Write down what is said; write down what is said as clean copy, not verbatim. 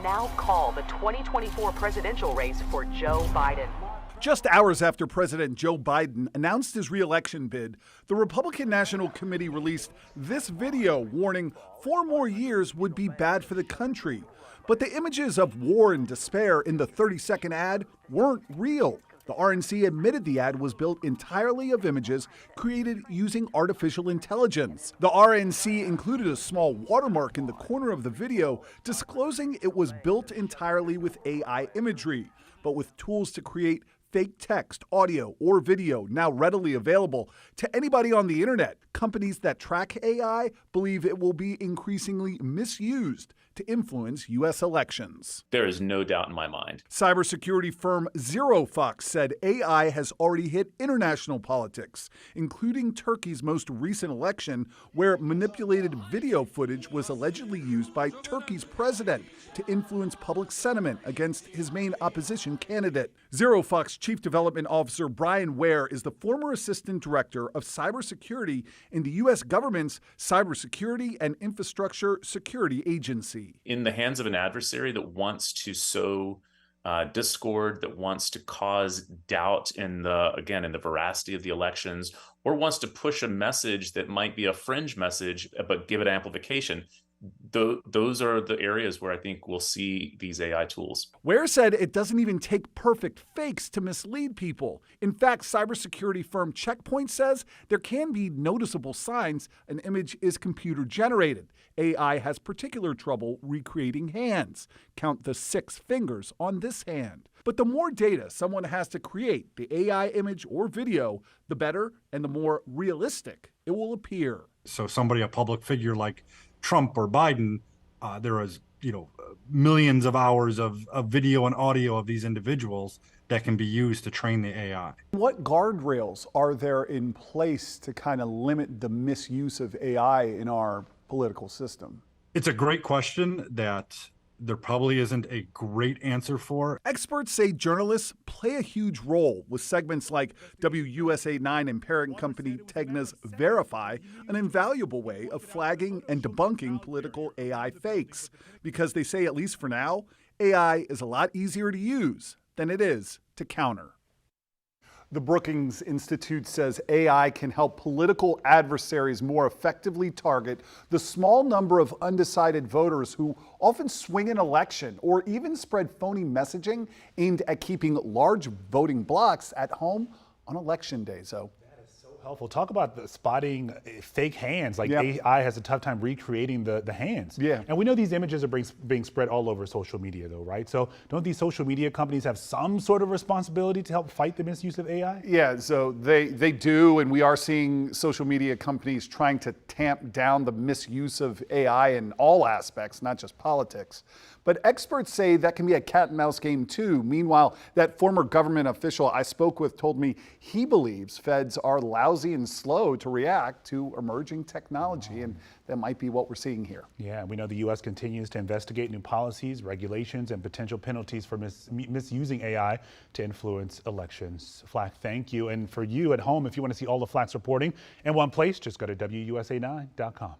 now call the 2024 presidential race for Joe Biden. Just hours after President Joe Biden announced his re-election bid, the Republican National Committee released this video warning 4 more years would be bad for the country. But the images of war and despair in the 30-second ad weren't real. The RNC admitted the ad was built entirely of images created using artificial intelligence. The RNC included a small watermark in the corner of the video disclosing it was built entirely with AI imagery, but with tools to create fake text, audio, or video now readily available to anybody on the internet. Companies that track AI believe it will be increasingly misused to influence U.S. elections. There is no doubt in my mind. Cybersecurity firm ZeroFox said AI has already hit international politics, including Turkey's most recent election, where manipulated video footage was allegedly used by Turkey's president to influence public sentiment against his main opposition candidate. ZeroFox Chief Development Officer Brian Ware is the former Assistant Director of Cybersecurity in the U.S. government's Cybersecurity and Infrastructure Security Agency. In the hands of an adversary that wants to sow discord, that wants to cause doubt in the veracity of the elections, or wants to push a message that might be a fringe message but give it amplification, those are the areas where I think we'll see these AI tools. Ware said it doesn't even take perfect fakes to mislead people. In fact, cybersecurity firm Checkpoint says there can be noticeable signs an image is computer generated. AI has particular trouble recreating hands. Count the 6 fingers on this hand. But the more data someone has to create the AI image or video, the better and the more realistic it will appear. So somebody, a public figure like Trump or Biden, there is, millions of hours of video and audio of these individuals that can be used to train the AI. What guardrails are there in place to kind of limit the misuse of AI in our political system? It's a great question that there probably isn't a great answer for. Experts say journalists play a huge role, with segments like WUSA 9 and parent company Tegna's Verify an invaluable way of flagging and debunking political AI fakes, because they say, at least for now, AI is a lot easier to use than it is to counter. The Brookings Institute says AI can help political adversaries more effectively target the small number of undecided voters who often swing an election or even spread phony messaging aimed at keeping large voting blocks at home on election day. So helpful. Talk about the spotting fake hands. AI has a tough time recreating the hands. Yeah. And we know these images are being spread all over social media though, right? So don't these social media companies have some sort of responsibility to help fight the misuse of AI? Yeah, so they do, and we are seeing social media companies trying to tamp down the misuse of AI in all aspects, not just politics. But experts say that can be a cat and mouse game too. Meanwhile, that former government official I spoke with told me he believes feds are lousy and slow to react to emerging technology, and that might be what we're seeing here. Yeah, we know the U.S. continues to investigate new policies, regulations, and potential penalties for misusing AI to influence elections. Flack, thank you. And for you at home, if you want to see all the Flack's reporting in one place, just go to WUSA9.com.